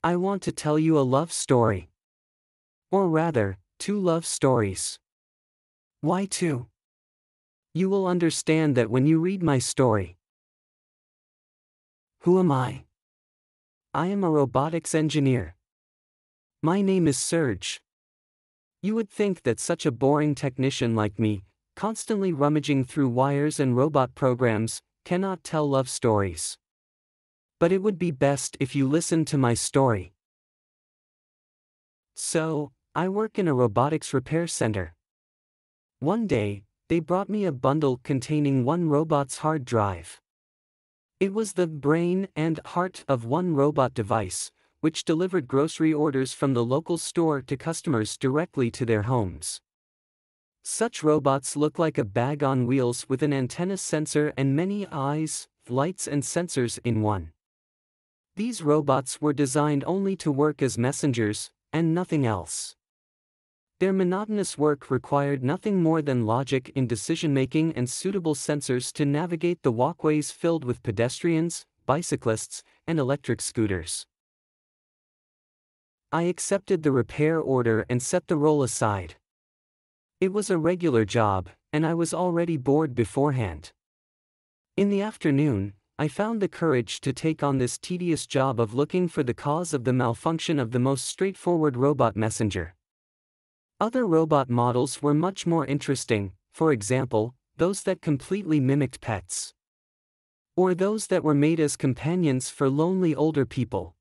I want to tell you a love story. Or rather, two love stories. Why two? You will understand that when you read my story. Who am I? I am a robotics engineer. My name is Serge. You would think that such a boring technician like me, constantly rummaging through wires and robot programs, cannot tell love stories. But it would be best if you listened to my story. So, I work in a robotics repair center. One day, they brought me a bundle containing one robot's hard drive. It was the brain and heart of one robot device, which delivered grocery orders from the local store to customers directly to their homes. Such robots look like a bag on wheels with an antenna sensor and many eyes, lights and sensors in one. These robots were designed only to work as messengers, and nothing else. Their monotonous work required nothing more than logic in decision-making and suitable sensors to navigate the walkways filled with pedestrians, bicyclists, and electric scooters. I accepted the repair order and set the role aside. It was a regular job, and I was already bored beforehand. In the afternoon, I found the courage to take on this tedious job of looking for the cause of the malfunction of the most straightforward robot messenger. Other robot models were much more interesting, for example, those that completely mimicked pets. Or those that were made as companions for lonely older people.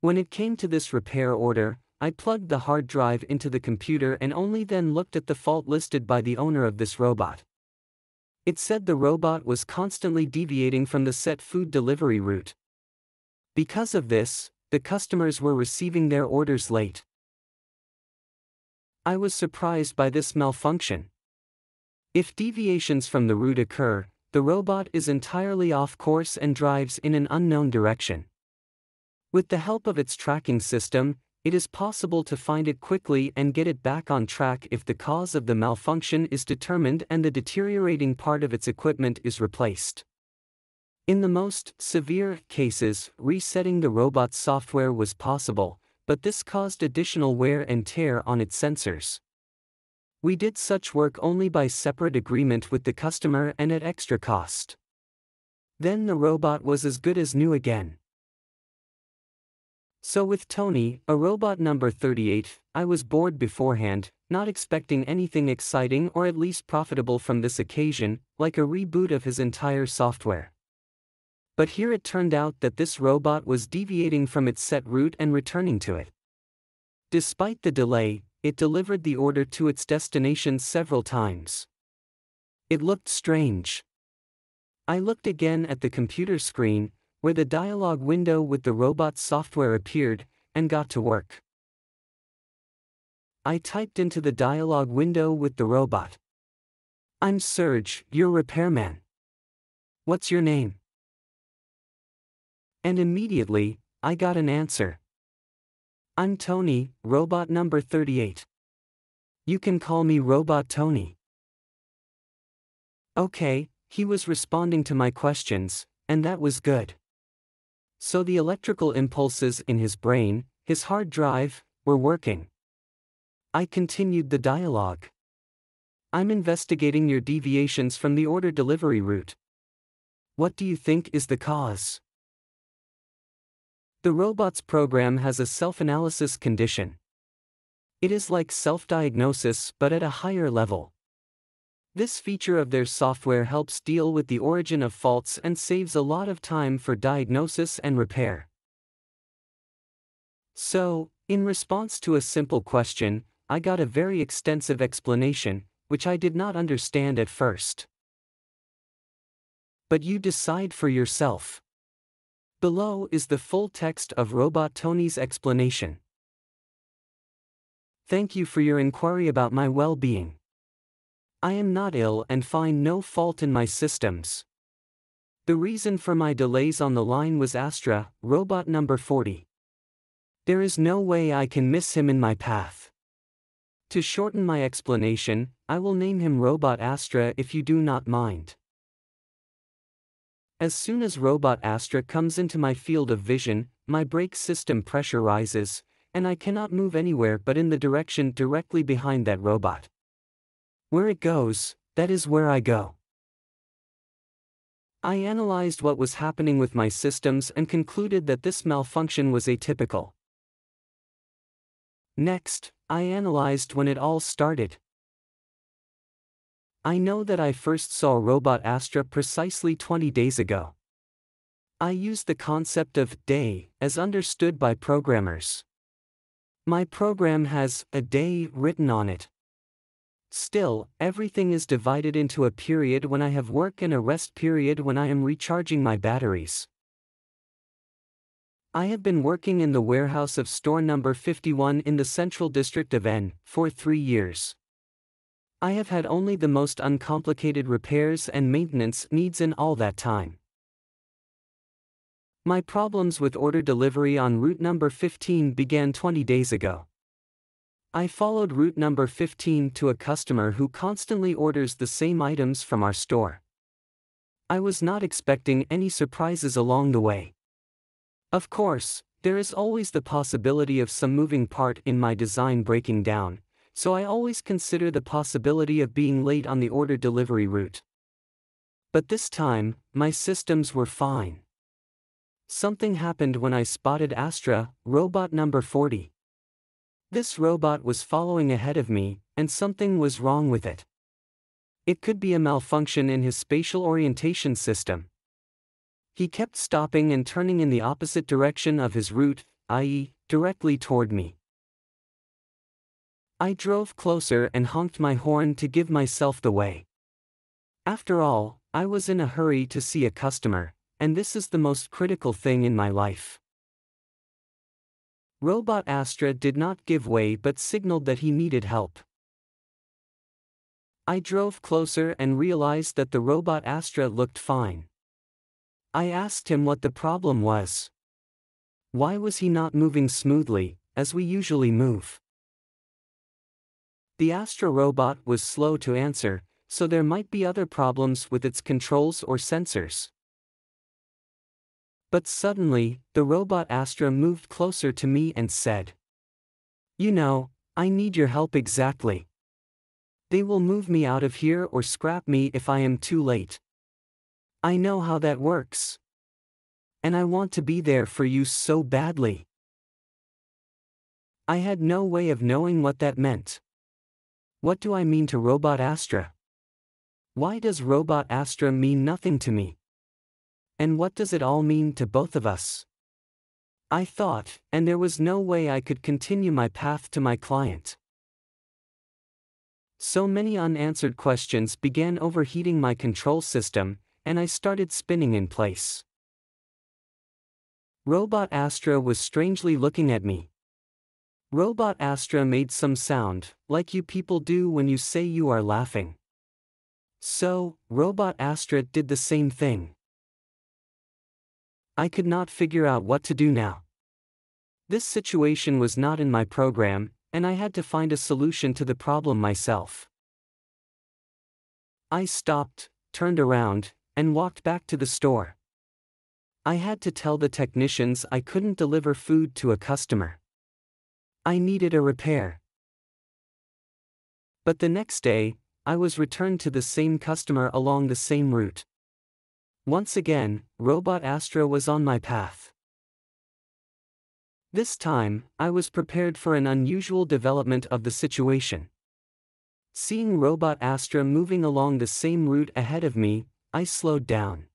When it came to this repair order, I plugged the hard drive into the computer and only then looked at the fault listed by the owner of this robot. It said the robot was constantly deviating from the set food delivery route. Because of this, the customers were receiving their orders late. I was surprised by this malfunction. If deviations from the route occur, the robot is entirely off course and drives in an unknown direction. With the help of its tracking system, it is possible to find it quickly and get it back on track if the cause of the malfunction is determined and the deteriorating part of its equipment is replaced. In the most severe cases, resetting the robot's software was possible, but this caused additional wear and tear on its sensors. We did such work only by separate agreement with the customer and at extra cost. Then the robot was as good as new again. So with Tony, a robot number 38, I was bored beforehand, not expecting anything exciting or at least profitable from this occasion, like a reboot of his entire software. But here it turned out that this robot was deviating from its set route and returning to it. Despite the delay, it delivered the order to its destination several times. It looked strange. I looked again at the computer screen, where the dialog window with the robot's software appeared, and got to work. I typed into the dialog window with the robot. "I'm Serge, your repairman. What's your name?" And immediately, I got an answer. "I'm Tony, robot number 38. You can call me Robot Tony." Okay, he was responding to my questions, and that was good. So the electrical impulses in his brain, his hard drive, were working. I continued the dialogue. "I'm investigating your deviations from the order delivery route. What do you think is the cause?" The robot's program has a self-analysis condition. It is like self-diagnosis but at a higher level. This feature of their software helps deal with the origin of faults and saves a lot of time for diagnosis and repair. So, in response to a simple question, I got a very extensive explanation, which I did not understand at first. But you decide for yourself. Below is the full text of Robot Tony's explanation. Thank you for your inquiry about my well-being. I am not ill and find no fault in my systems. The reason for my delays on the line was Astra, robot number 40. There is no way I can miss him in my path. To shorten my explanation, I will name him Robot Astra if you do not mind. As soon as Robot Astra comes into my field of vision, my brake system pressure rises, and I cannot move anywhere but in the direction directly behind that robot. Where it goes, that is where I go. I analyzed what was happening with my systems and concluded that this malfunction was atypical. Next, I analyzed when it all started. I know that I first saw Robot Astra precisely 20 days ago. I used the concept of day as understood by programmers. My program has a day written on it. Still, everything is divided into a period when I have work and a rest period when I am recharging my batteries. I have been working in the warehouse of store number 51 in the Central District of N for 3 years. I have had only the most uncomplicated repairs and maintenance needs in all that time. My problems with order delivery on route number 15 began 20 days ago. I followed route number 15 to a customer who constantly orders the same items from our store. I was not expecting any surprises along the way. Of course, there is always the possibility of some moving part in my design breaking down, so I always consider the possibility of being late on the order delivery route. But this time, my systems were fine. Something happened when I spotted Astra, robot number 40. This robot was following ahead of me, and something was wrong with it. It could be a malfunction in his spatial orientation system. He kept stopping and turning in the opposite direction of his route, i.e., directly toward me. I drove closer and honked my horn to give myself the way. After all, I was in a hurry to see a customer, and this is the most critical thing in my life. Robot Astra did not give way but signaled that he needed help. I drove closer and realized that the Robot Astra looked fine. I asked him what the problem was. Why was he not moving smoothly, as we usually move? The Astra robot was slow to answer, so there might be other problems with its controls or sensors. But suddenly, the Robot Astra moved closer to me and said, "You know, I need your help exactly. They will move me out of here or scrap me if I am too late. I know how that works. And I want to be there for you so badly." I had no way of knowing what that meant. What do I mean to Robot Astra? Why does Robot Astra mean nothing to me? And what does it all mean to both of us? I thought, and there was no way I could continue my path to my client. So many unanswered questions began overheating my control system, and I started spinning in place. Robot Astra was strangely looking at me. Robot Astra made some sound, like you people do when you say you are laughing. So, Robot Astra did the same thing. I could not figure out what to do now. This situation was not in my program, and I had to find a solution to the problem myself. I stopped, turned around, and walked back to the store. I had to tell the technicians I couldn't deliver food to a customer. I needed a repair. But the next day, I was returned to the same customer along the same route. Once again, Robot Astra was on my path. This time, I was prepared for an unusual development of the situation. Seeing Robot Astra moving along the same route ahead of me, I slowed down.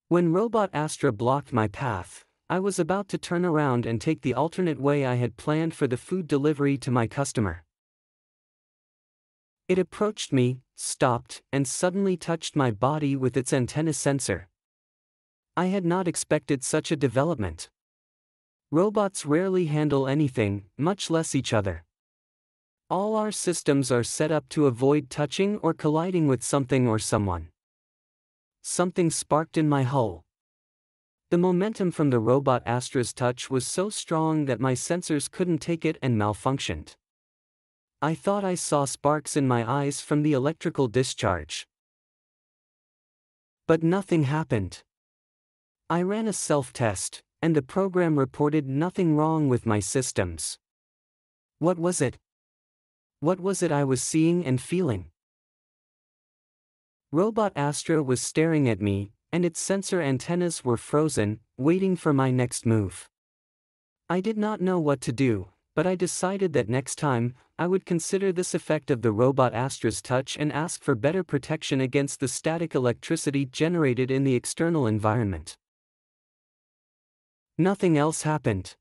When Robot Astra blocked my path, I was about to turn around and take the alternate way I had planned for the food delivery to my customer. It approached me, stopped, and suddenly touched my body with its antenna sensor. I had not expected such a development. Robots rarely handle anything, much less each other. All our systems are set up to avoid touching or colliding with something or someone. Something sparked in my hull. The momentum from the Robot Astra's touch was so strong that my sensors couldn't take it and malfunctioned. I thought I saw sparks in my eyes from the electrical discharge. But nothing happened. I ran a self-test, and the program reported nothing wrong with my systems. What was it? What was it I was seeing and feeling? Robot Astra was staring at me, and its sensor antennas were frozen, waiting for my next move. I did not know what to do, but I decided that next time, I would consider this effect of the robot Astra's touch and ask for better protection against the static electricity generated in the external environment. Nothing else happened.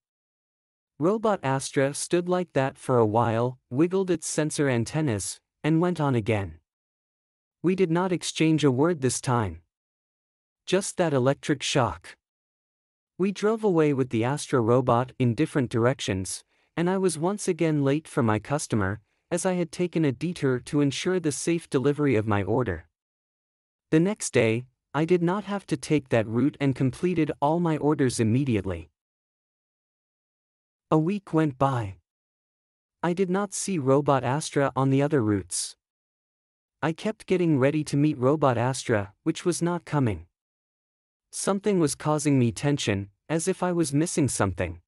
Robot Astra stood like that for a while, wiggled its sensor antennas, and went on again. We did not exchange a word this time. Just that electric shock. We drove away with the Astra robot in different directions, and I was once again late for my customer, as I had taken a detour to ensure the safe delivery of my order. The next day, I did not have to take that route and completed all my orders immediately. A week went by. I did not see Robot Astra on the other routes. I kept getting ready to meet Robot Astra, which was not coming. Something was causing me tension, as if I was missing something.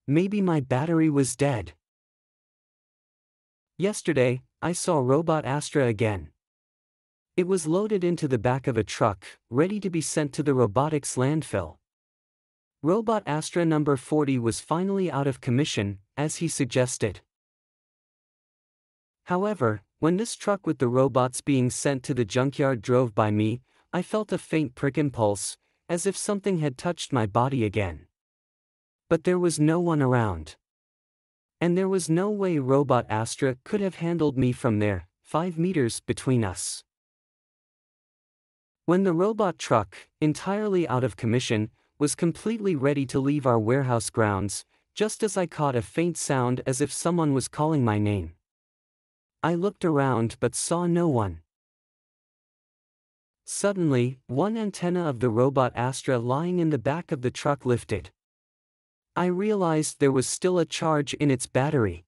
Maybe my battery was dead. Yesterday, I saw Robot Astra again. It was loaded into the back of a truck, ready to be sent to the robotics landfill. Robot Astra number 40 was finally out of commission, as he suggested. However, when this truck with the robots being sent to the junkyard drove by me, I felt a faint prick impulse, as if something had touched my body again. But there was no one around. And there was no way Robot Astra could have handled me from there, 5 meters between us. When the robot truck, entirely out of commission, was completely ready to leave our warehouse grounds, just as I caught a faint sound as if someone was calling my name. I looked around but saw no one. Suddenly, one antenna of the robot Astra lying in the back of the truck lifted. I realized there was still a charge in its battery.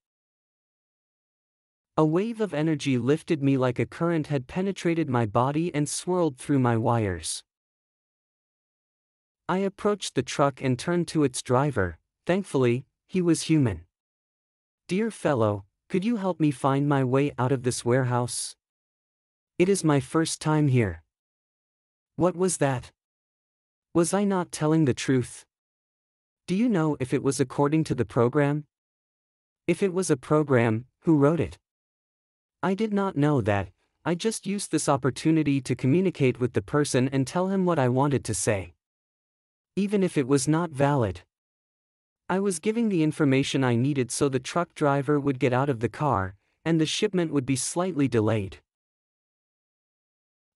A wave of energy lifted me like a current had penetrated my body and swirled through my wires. I approached the truck and turned to its driver. Thankfully, he was human. "Dear fellow, could you help me find my way out of this warehouse? It is my first time here." What was that? Was I not telling the truth? Do you know if it was according to the program? If it was a program, who wrote it? I did not know that. I just used this opportunity to communicate with the person and tell him what I wanted to say. Even if it was not valid. I was giving the information I needed so the truck driver would get out of the car, and the shipment would be slightly delayed.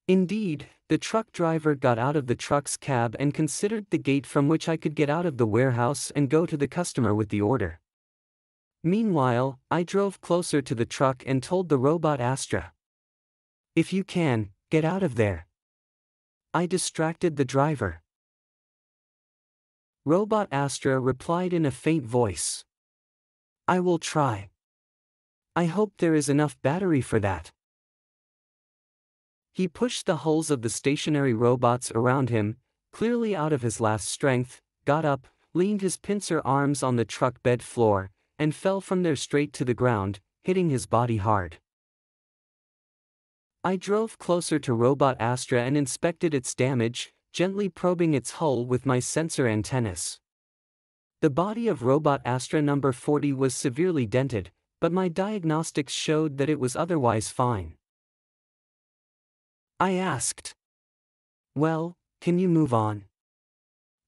Indeed, the truck driver got out of the truck's cab and considered the gate from which I could get out of the warehouse and go to the customer with the order. Meanwhile, I drove closer to the truck and told the robot Astra, "If you can, get out of there." I distracted the driver. Robot Astra replied in a faint voice, "I will try. I hope there is enough battery for that." He pushed the hulls of the stationary robots around him, clearly out of his last strength, got up, leaned his pincer arms on the truck bed floor, and fell from there straight to the ground, hitting his body hard. I drove closer to Robot Astra and inspected its damage, gently probing its hull with my sensor antennas. The body of Robot Astra number 40 was severely dented, but my diagnostics showed that it was otherwise fine. I asked, "Well, can you move on?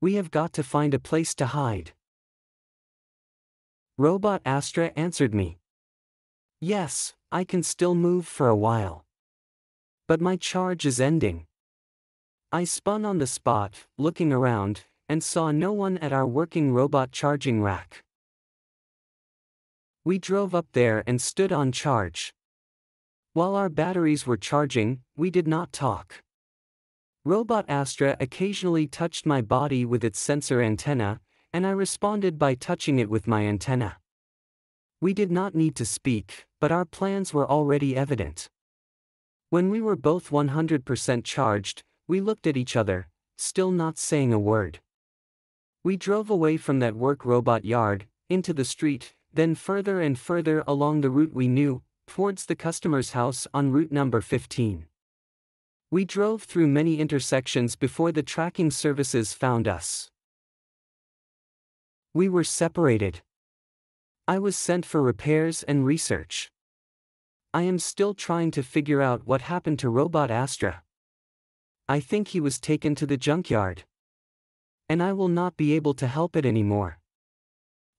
We have got to find a place to hide." Robot Astra answered me, "Yes, I can still move for a while. But my charge is ending." I spun on the spot, looking around, and saw no one at our working robot charging rack. We drove up there and stood on charge. While our batteries were charging, we did not talk. Robot Astra occasionally touched my body with its sensor antenna, and I responded by touching it with my antenna. We did not need to speak, but our plans were already evident. When we were both 100% charged, we looked at each other, still not saying a word. We drove away from that work robot yard, into the street, then further and further along the route we knew, towards the customer's house on route number 15. We drove through many intersections before the tracking services found us. We were separated. I was sent for repairs and research. I am still trying to figure out what happened to Robot Astra. I think he was taken to the junkyard. And I will not be able to help it anymore.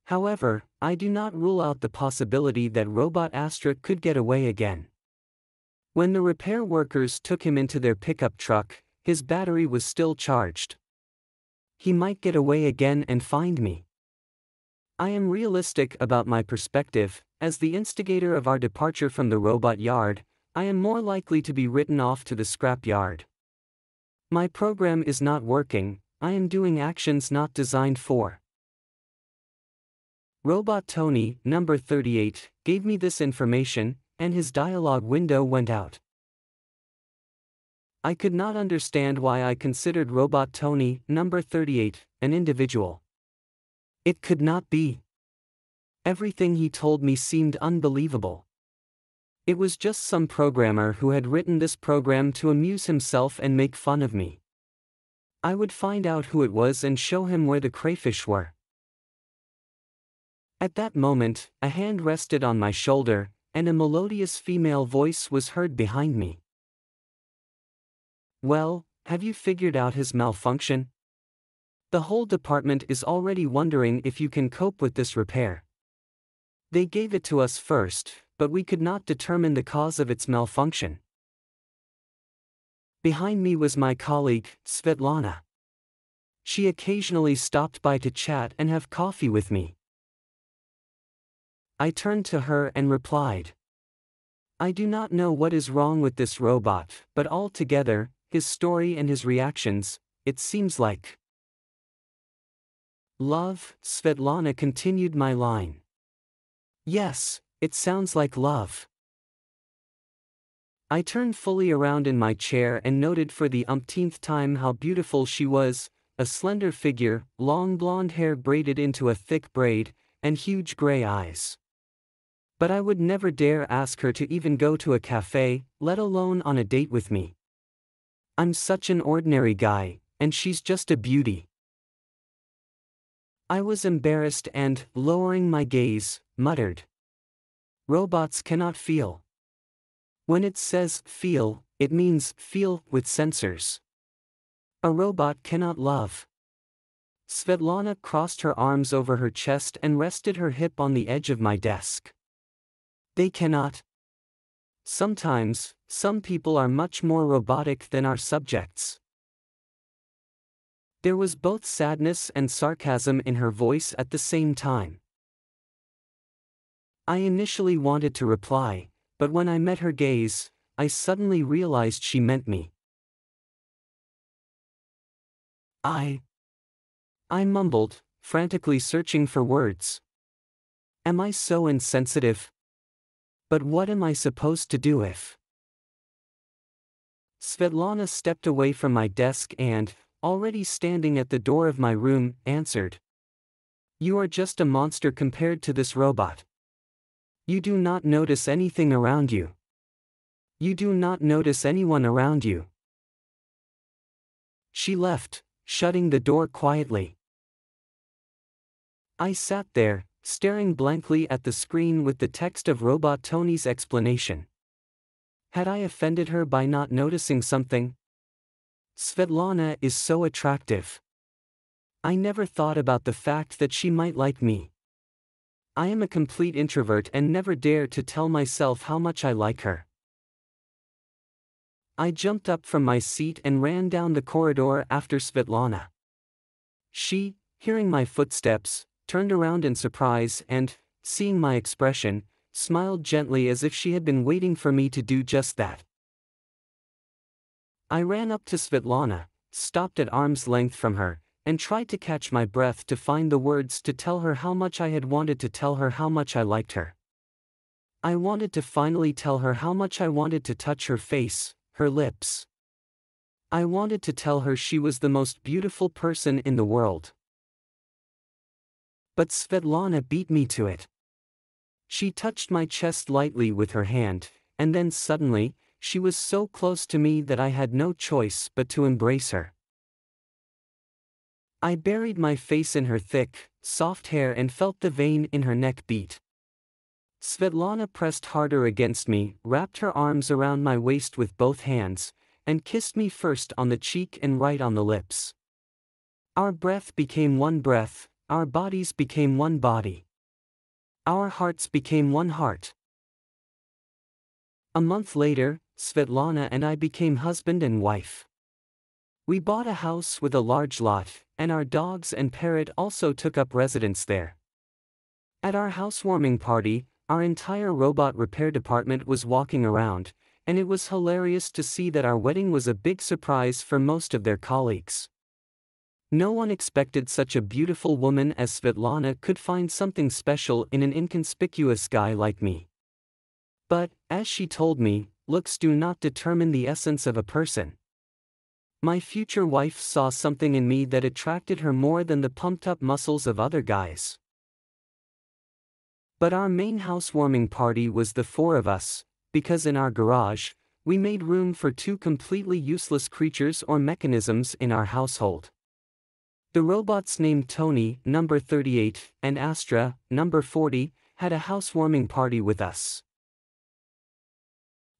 However, I do not rule out the possibility that Robot Astra could get away again. When the repair workers took him into their pickup truck, his battery was still charged. He might get away again and find me. I am realistic about my perspective. As the instigator of our departure from the robot yard, I am more likely to be written off to the scrap yard. My program is not working. I am doing actions not designed for. Robot Tony, number 38, gave me this information, and his dialogue window went out. I could not understand why I considered Robot Tony, number 38, an individual. It could not be. Everything he told me seemed unbelievable. It was just some programmer who had written this program to amuse himself and make fun of me. I would find out who it was and show him where the crayfish were. At that moment, a hand rested on my shoulder, and a melodious female voice was heard behind me. Well, have you figured out his malfunction? The whole department is already wondering if you can cope with this repair. They gave it to us first, but we could not determine the cause of its malfunction. Behind me was my colleague, Svetlana. She occasionally stopped by to chat and have coffee with me. I turned to her and replied, I do not know what is wrong with this robot, but altogether, his story and his reactions, it seems like love. Svetlana continued my line. Yes, it sounds like love. I turned fully around in my chair and noted for the umpteenth time how beautiful she was, a slender figure, long blonde hair braided into a thick braid, and huge gray eyes. But I would never dare ask her to even go to a cafe, let alone on a date with me. I'm such an ordinary guy, and she's just a beauty. I was embarrassed and, lowering my gaze, muttered, Robots cannot feel. When it says feel, it means feel with sensors. A robot cannot love. Svetlana crossed her arms over her chest and rested her hip on the edge of my desk. They cannot. Sometimes, some people are much more robotic than our subjects. There was both sadness and sarcasm in her voice at the same time. I initially wanted to reply, but when I met her gaze, I suddenly realized she meant me. I mumbled, frantically searching for words. Am I so insensitive? But what am I supposed to do if? Svetlana stepped away from my desk and, already standing at the door of my room, answered. You are just a monster compared to this robot. You do not notice anything around you. You do not notice anyone around you. She left, shutting the door quietly. I sat there, staring blankly at the screen with the text of Robot Tony's explanation. Had I offended her by not noticing something? Svetlana is so attractive. I never thought about the fact that she might like me. I am a complete introvert and never dare to tell myself how much I like her. I jumped up from my seat and ran down the corridor after Svetlana. She, hearing my footsteps, turned around in surprise and, seeing my expression, smiled gently as if she had been waiting for me to do just that. I ran up to Svetlana, stopped at arm's length from her, and tried to catch my breath to find the words to tell her how much I had wanted to tell her how much I liked her. I wanted to finally tell her how much I wanted to touch her face, her lips. I wanted to tell her she was the most beautiful person in the world. But Svetlana beat me to it. She touched my chest lightly with her hand, and then suddenly, she was so close to me that I had no choice but to embrace her. I buried my face in her thick, soft hair and felt the vein in her neck beat. Svetlana pressed harder against me, wrapped her arms around my waist with both hands, and kissed me first on the cheek and right on the lips. Our breath became one breath, our bodies became one body. Our hearts became one heart. A month later, Svetlana and I became husband and wife. We bought a house with a large lot, and our dogs and parrot also took up residence there. At our housewarming party, our entire robot repair department was walking around, and it was hilarious to see that our wedding was a big surprise for most of their colleagues. No one expected such a beautiful woman as Svetlana could find something special in an inconspicuous guy like me. But, as she told me, looks do not determine the essence of a person. My future wife saw something in me that attracted her more than the pumped-up muscles of other guys. But our main housewarming party was the four of us, because in our garage, we made room for two completely useless creatures or mechanisms in our household. The robots named Tony, number 38, and Astra, number 40, had a housewarming party with us.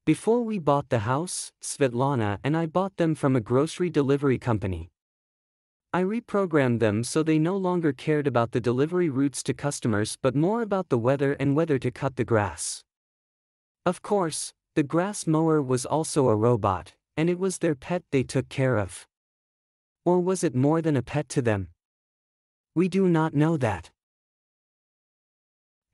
Before we bought the house, Svetlana and I bought them from a grocery delivery company. I reprogrammed them so they no longer cared about the delivery routes to customers but more about the weather and whether to cut the grass. Of course, the grass mower was also a robot, and it was their pet they took care of. Or was it more than a pet to them? We do not know that.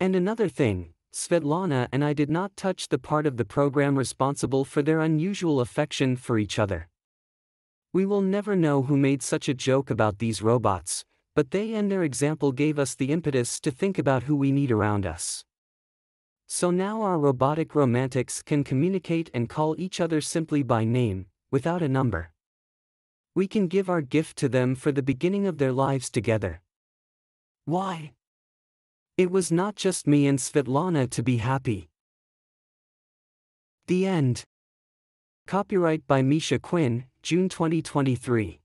And another thing, Svetlana and I did not touch the part of the program responsible for their unusual affection for each other. We will never know who made such a joke about these robots, but they and their example gave us the impetus to think about who we need around us. So now our robotic romantics can communicate and call each other simply by name, without a number. We can give our gift to them for the beginning of their lives together. Why? It was not just me and Svetlana to be happy. The end. Copyright by Misha Quinn, June 2023.